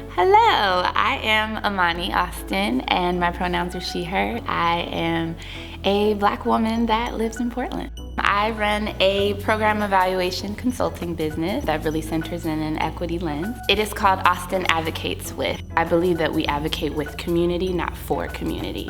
Hello, I am Amani Austin and my pronouns are she, her. I am a Black woman that lives in Portland. I run a program evaluation consulting business that really centers in an equity lens. It is called Austin Advocates With. I believe that we advocate with community, not for community.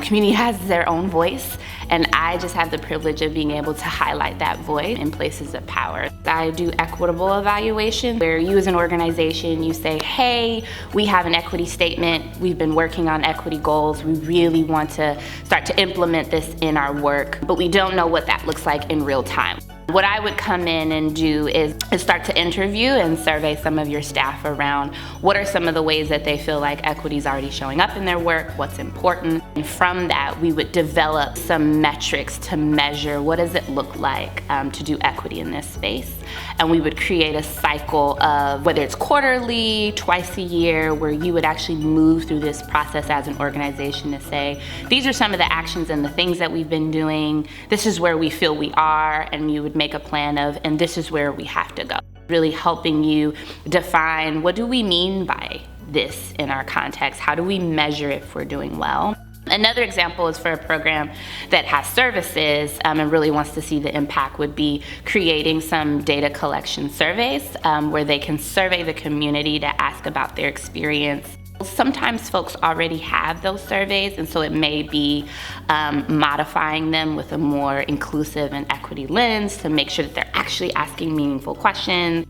Community has their own voice, and I just have the privilege of being able to highlight that voice in places of power. I do equitable evaluation, where you as an organization, you say, hey, we have an equity statement, we've been working on equity goals, we really want to start to implement this in our work, but we don't know what that looks like in real time. What I would come in and do is start to interview and survey some of your staff around what are some of the ways that they feel like equity is already showing up in their work, what's important. And from that, we would develop some metrics to measure what does it look like to do equity in this space. And we would create a cycle of whether it's quarterly, twice a year, where you would actually move through this process as an organization to say, these are some of the actions and the things that we've been doing, this is where we feel we are, and you would make a plan of, and this is where we have to go. Really helping you define, what do we mean by this in our context? How do we measure if we're doing well? Another example is for a program that has services and really wants to see the impact would be creating some data collection surveys where they can survey the community to ask about their experience. Sometimes folks already have those surveys, and so it may be modifying them with a more inclusive and equity lens to make sure that they're actually asking meaningful questions.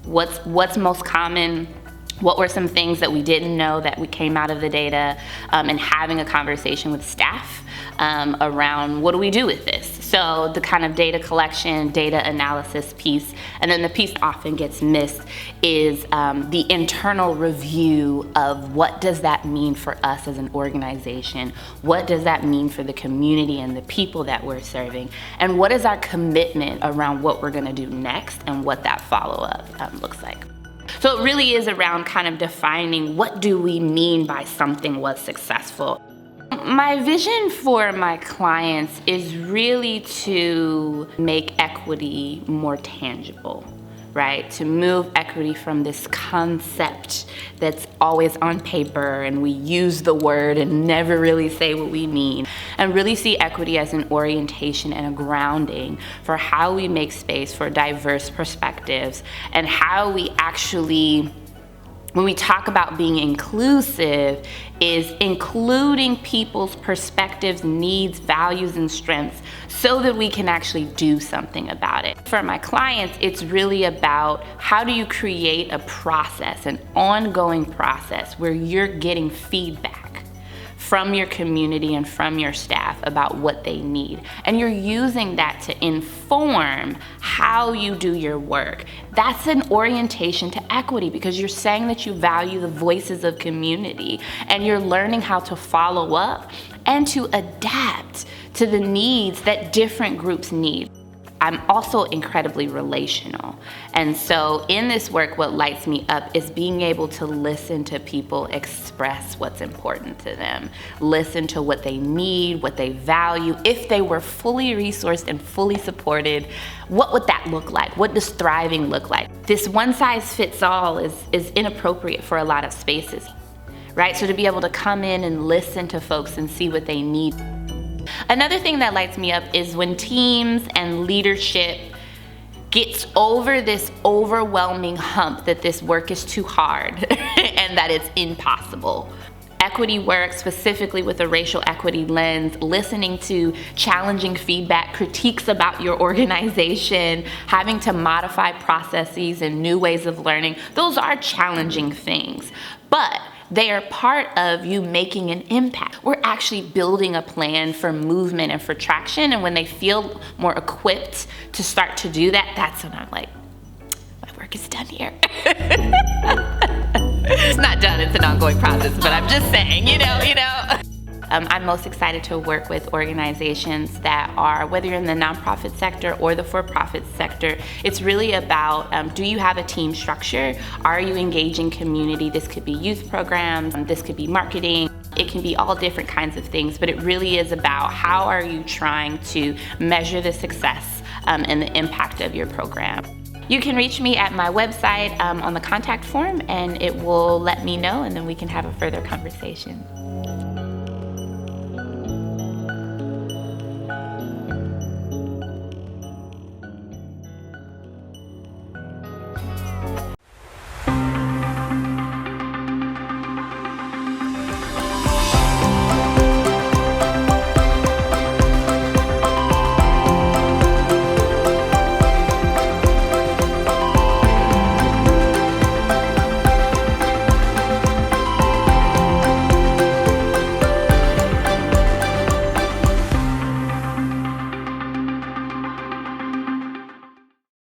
What's most common? What were some things that we didn't know that we came out of the data, and having a conversation with staff around what do we do with this? So the kind of data collection, data analysis piece, and then the piece that often gets missed is the internal review of what does that mean for us as an organization? What does that mean for the community and the people that we're serving? And what is our commitment around what we're gonna do next and what that follow-up looks like? So it really is around kind of defining what do we mean by something was successful. My vision for my clients is really to make equity more tangible, right? To move equity from this concept that's always on paper and we use the word and never really say what we mean, and really see equity as an orientation and a grounding for how we make space for diverse perspectives and how we actually, when we talk about being inclusive, is including people's perspectives, needs, values, and strengths so that we can actually do something about it. For my clients, it's really about how do you create a process, an ongoing process where you're getting feedback from your community and from your staff about what they need. And you're using that to inform how you do your work. That's an orientation to equity because you're saying that you value the voices of community and you're learning how to follow up and to adapt to the needs that different groups need. I'm also incredibly relational. And so in this work, what lights me up is being able to listen to people express what's important to them, listen to what they need, what they value. If they were fully resourced and fully supported, what would that look like? What does thriving look like? This one size fits all is inappropriate for a lot of spaces, right? So to be able to come in and listen to folks and see what they need. Another thing that lights me up is when teams and leadership gets over this overwhelming hump that this work is too hard and that it's impossible. Equity work, specifically with a racial equity lens, listening to challenging feedback, critiques about your organization, having to modify processes and new ways of learning, those are challenging things. But they are part of you making an impact. We're actually building a plan for movement and for traction, and when they feel more equipped to start to do that, that's when I'm like, my work is done here. It's not done, it's an ongoing process, but I'm just saying, you know. I'm most excited to work with organizations that are, whether you're in the nonprofit sector or the for-profit sector, it's really about, do you have a team structure? Are you engaging community? This could be youth programs, this could be marketing. It can be all different kinds of things, but it really is about how are you trying to measure the success and the impact of your program. You can reach me at my website on the contact form, and it will let me know, and then we can have a further conversation.